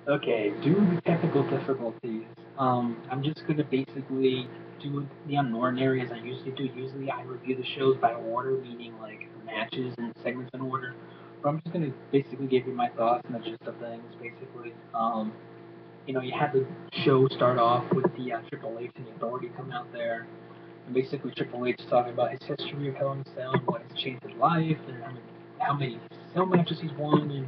Okay, due to technical difficulties, I'm just gonna basically do the unordinary as I usually do. Usually, I review the shows by order, meaning like matches and segments in order. But I'm just gonna basically give you my thoughts and the gist of things. Basically, you had the show start off with the Triple H and the Authority come out there, and basically Triple H talking about his history of Hell in a Cell and what has changed his life and how many cell matches he's won and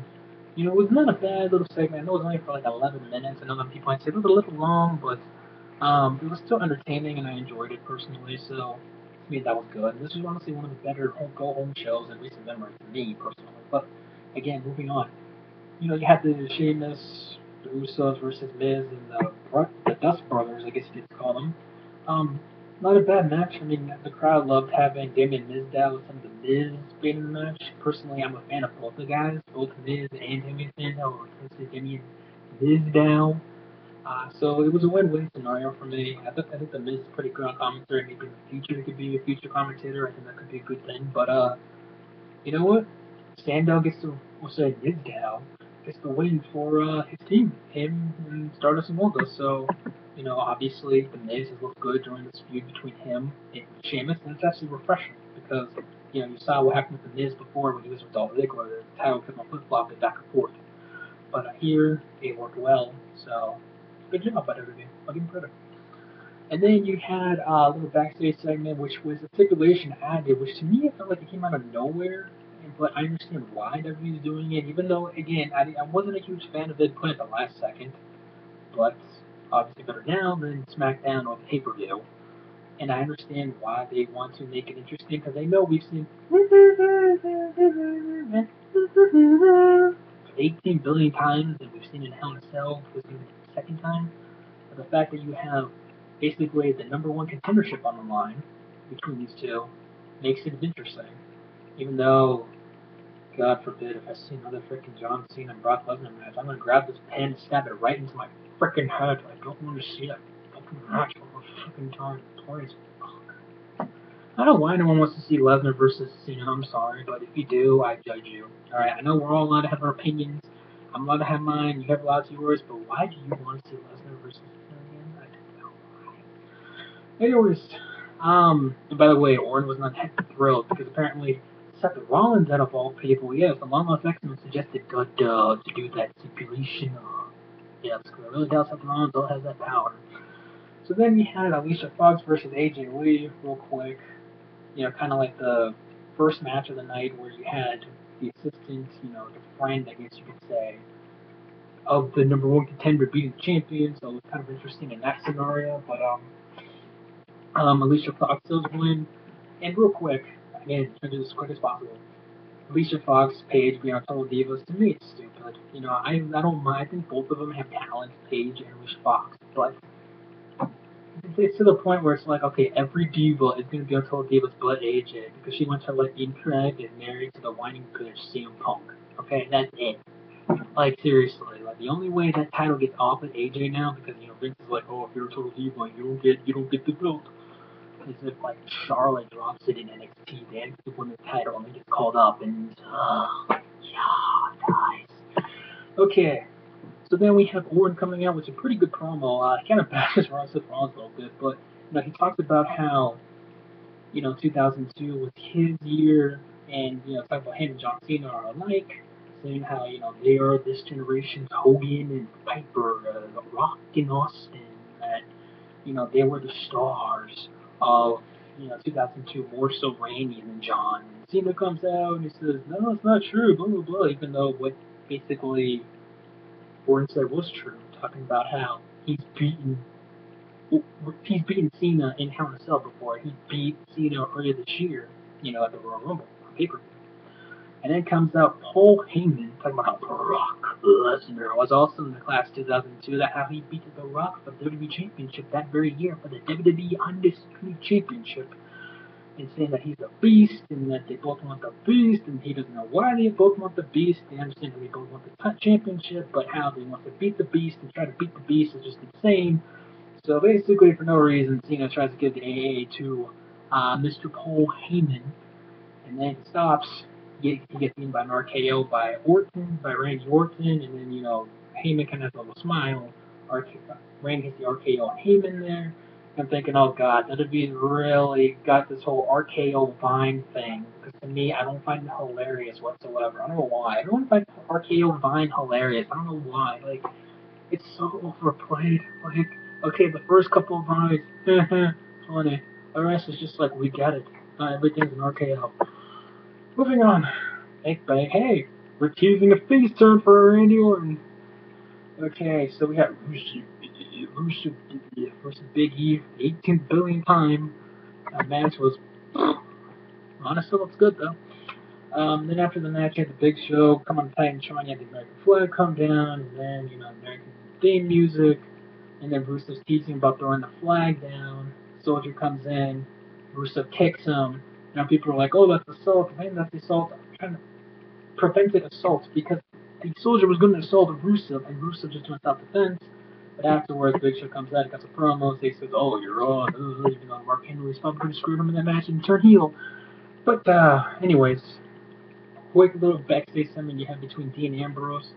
it was not a bad little segment. I know it was only for like 11 minutes. I know some people might say it was a little long, but it was still entertaining and I enjoyed it personally. So, to me, that was good. This was honestly one of the better go home shows in recent memory for me personally. But again, moving on. You had the Sheamus, the Usos versus Miz, and the Dust Brothers, I guess you could call them. Um, Not a bad match. I mean, the crowd loved having Damien Mizdow with some of the Miz being in the match. Personally, I'm a fan of both the guys, both Miz and Damien Mizdow, or let's Damien Mizdow. So it was a win-win scenario for me. I think the Miz is pretty good on commentary. Maybe in the future he could be a future commentator. I think that could be a good thing. But you know what? Sandow gets to, we'll say Mizdow, gets the win for his team, him and Stardust and Waldo. So, obviously the Miz has looked good during this feud between him and Sheamus, and it's actually refreshing because, you saw what happened with the Miz before when he was with Dolph Ziggler. The title kept on flip-flopping back and forth. But here, it worked well, so good job by WWE. I'll give him credit. And then you had a little backstage segment, which was a stipulation added, which to me it felt like it came out of nowhere. But I understand why WWE is doing it, even though, again, I wasn't a huge fan of it put at the last second. But obviously better now than SmackDown or pay per view. And I understand why they want to make it interesting because they know we've seen 18 billion times, and we've seen it in Hell in a Cell. This is the second time. But the fact that you have basically the number one contendership on the line between these two makes it interesting. Even though, God forbid, if I see another freaking John Cena and Brock Lesnar match, I'm gonna grab this pen and stab it right into my freaking head. I don't want to see that fucking match one more fucking time, please. I don't know why no one wants to see Lesnar versus Cena. I'm sorry, but if you do, I judge you. All right, I know we're all allowed to have our opinions. I'm allowed to have mine. You have lots of yours, but why do you want to see Lesnar versus Cena again? I don't know why. Anyways, and by the way, Orton was not thrilled because apparently Seth Rollins, out of all people, yes, the Long Lost X-Men suggested to do that stipulation. Yes, because I really doubt Seth Rollins still has that power. So then we had Alicia Fox versus AJ Lee, real quick. Kind of like the first match of the night where you had the assistant, the friend, I guess you could say, of the number one contender beating the champion. So it was kind of interesting in that scenario. But Alicia Fox does win. And real quick, again, trying to do this as quick as possible. Alicia Fox, Paige being on Total Divas, to me it's stupid. I don't mind. I think both of them have talent, Paige and Alicia Fox. But it's to the point where it's like, okay, every diva is going to be on Total Divas but AJ because she wants her like incorrect and married to the whining bitch CM Punk. Okay, that's it. Like seriously, like the only way that title gets off at AJ now because Vince is like, oh, if you're a Total Diva, you don't get the belt. Is if like Charlotte drops it in NXT, then to win the title and then gets called up and yeah, guys. Okay, so then we have Orton coming out with a pretty good promo. He kind of bashes Seth Rollins a little bit, but he talks about how 2002 was his year, and talk about him and John Cena are alike, saying how they are this generation's Hogan and Piper, The Rock and Austin, that they were the stars of 2002 more so Randy than John. And Cena comes out and he says, no, it's not true, blah blah blah, even though what basically Orton said was true, talking about how he's beaten Cena in Hell in a Cell before. He beat Cena earlier this year, at the Royal Rumble on paper. And then comes out Paul Heyman talking about how Brock Lesnar was also in the class 2002, that how he beat The Rock for the WWE Championship that very year for the WWE Undisputed Championship, and saying that he's a beast and that they both want the beast, and he doesn't know why they both want the beast. They understand that they both want the championship, but how they want to beat the beast and try to beat the beast is just insane. So basically, for no reason, Cena tries to give the AA to Mr. Paul Heyman, and then stops. He gets beaten by an RKO by Orton, by Randy Orton, and then Heyman kind of has a little smile. Randy hits the RKO on Heyman there. I'm thinking, oh god, WWE really got this whole RKO Vine thing. Because to me, I don't find it hilarious whatsoever. I don't know why. I don't find RKO Vine hilarious. I don't know why. Like, it's so overplayed. Like, okay, the first couple of vines, funny. The rest is just like, we get it. Everything's an RKO. Moving on. Hey, we're teasing a face turn for Randy Orton. Okay, so we got Rusev versus Big E, 18 billion time. That match was honestly looks good though. Then after the match, you had the Big Show come on Titan showing you had the American flag come down, and then American theme music, and then Rusev's teasing about throwing the flag down. Soldier comes in, Rusev kicks him. Now people are like, oh, that's assault. Man, that's assault. I'm trying to prevented assault because the soldier was going to assault Rusev, and Rusev just went self-defense. But afterwards, Big Show comes out, he cuts a promo, he says, "Oh, you're on." Even though Mark Henry's probably going to screw him in that match and turn heel. But anyways, quick little backstage segment you have between Dean and Ambrose.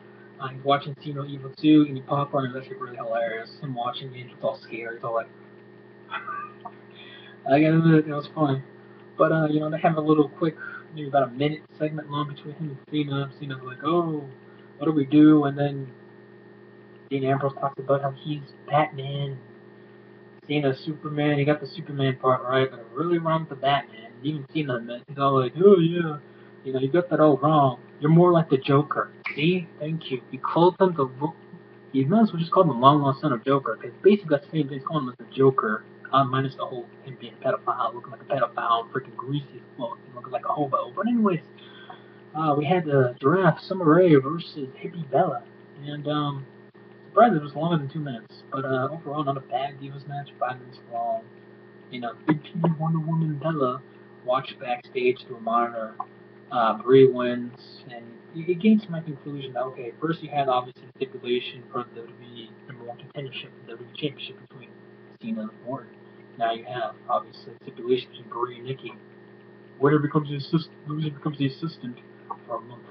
He's watching Cena Evil 2, and he pop on, and that's really hilarious. Him watching it, he's all scared, he's all like, I gotta admit, it was funny. But they have a little quick, maybe about a minute segment long between him and Cena. Cena's like, "Oh, what do we do?" And then Dean Ambrose talks about how he's Batman, Cena's Superman. He got the Superman part right, but really wrong with the Batman. And even Cena admits, he's all like, "Oh yeah, you got that all wrong. You're more like the Joker." See, thank you. You called him the. You might as well just call him the long lost son of Joker, because basically that's the same thing as calling him as the Joker. Minus the whole him being a pedophile, looking like a pedophile, freaking greasy, well, looking like a hobo. But anyways, we had the Giraffe Summer Rae versus Hippie Bella, and surprised it was longer than 2 minutes. But overall, not a bad Divas match, 5 minutes long. Big T Wonder Woman Bella watched backstage through a monitor. Brie wins, and it gains my conclusion that, okay, first you had obviously the stipulation for the WWE number one contendership, the WWE Championship between Cena and Orton. Now you have obviously stipulation between Brie and Nikki. Winner becomes the assistant. Loser becomes the assistant for a month.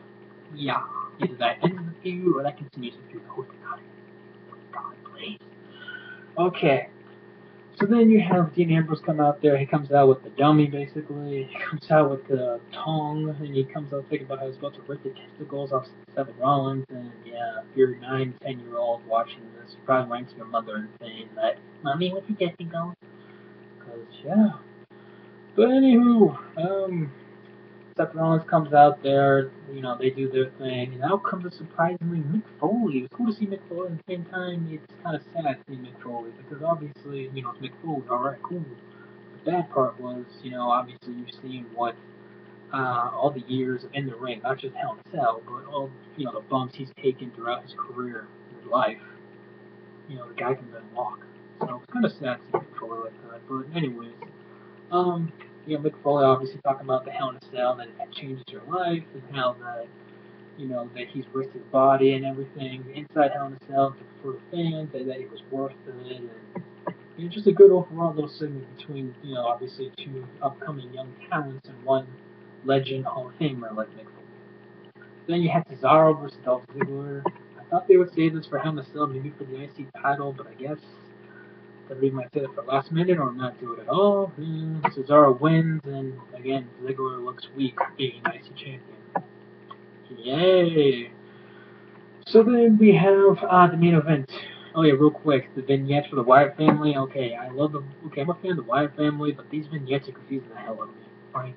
Yeah, either that ends the feud or that continues the feud. Oh God, please. Okay, so then you have Dean Ambrose come out there. He comes out with the dummy, basically. He comes out with the tongue, and he comes out thinking about how he's about to rip the testicles off Seth Rollins. And yeah, if you're 9, 10-year-old watching this, you probably went to your mother and saying that, "Mommy, what's the testicles?" Because, yeah. But anywho, Seth Rollins comes out there, they do their thing, and out comes, surprisingly, Mick Foley. It was cool to see Mick Foley. At the same time, it's kind of sad to see Mick Foley, because obviously, it's Mick Foley, alright, cool. The bad part was, obviously you've seen what, all the years in the ring, not just Hell in a Cell, but all, the bumps he's taken throughout his career, his life. The guy can then walk. So it's kind of sad to see Mick Foley like that. But anyways, Mick Foley obviously talking about the Hell in a Cell, that it changes your life, and how that, that he's risked his body and everything inside Hell in a Cell for the fans, that it was worth it, and just a good overall little segment between, obviously two upcoming young talents and one legend Hall of Famer like Mick Foley. Then you had Cesaro versus Dolph Ziggler. I thought they would save this for Hell in a Cell, maybe for the IC title, but I guess WWE might say it for last minute or not do it at all. Cesaro wins, and again, Ziggler looks weak being IC champion. Yay! So then we have the main event. Oh yeah, real quick, the vignettes for the Wyatt family. Okay, I'm a fan of the Wyatt family, but these vignettes are confusing the hell out of me. Right?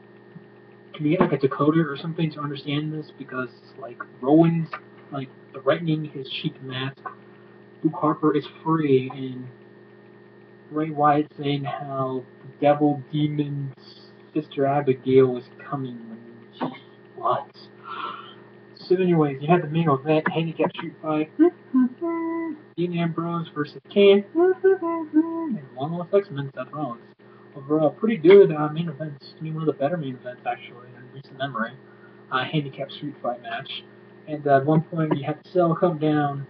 Can you get like a decoder or something to understand this? Because like Rowan's like threatening his sheep mask. Luke Harper is free, and Bray Wyatt saying how the devil demon's sister Abigail is coming. What? So anyways, you had the main event, handicap street fight. Dean Ambrose versus Kane. And one more segment, Seth Rollins. Overall, pretty good main events. I mean, one of the better main events, actually, in recent memory. Handicap street fight match. And at one point, you had the cell come down.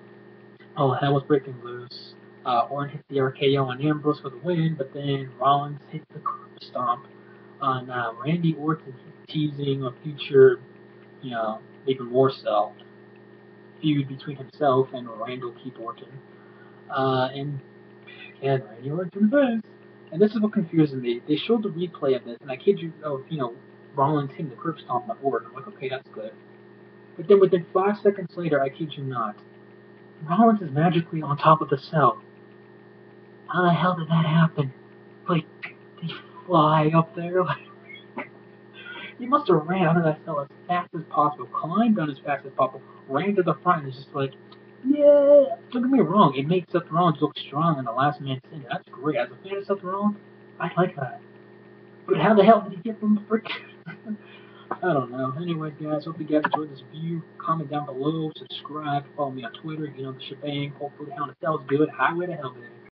Oh, hell was breaking loose. Orton hit the RKO on Ambrose for the win, but then Rollins hit the curb stomp on Randy Orton, teasing a future, even more so. feud between himself and Randall Keith Orton. And again, Randy Orton first. And this is what confuses me. They showed the replay of this, and I kid you, Rollins hitting the curb stomp on Orton. I'm like, okay, that's good. But then within 5 seconds later, I kid you not, Rollins is magically on top of the cell. How the hell did that happen? Like, did he fly up there? Like, he must have ran out of that cell as fast as possible, climbed down as fast as possible, ran to the front, and is just like, yeah. Don't get me wrong, it makes Seth Rollins look strong in the Last Man Standing. That's great. As a fan of Seth Rollins, I like that. But how the hell did he get from the freaking... I don't know. Anyways, guys, hope you guys enjoyed this review. Comment down below, subscribe, follow me on Twitter, the shebang. Hopefully, Hell in a Cell is good. Highway to Hell, baby.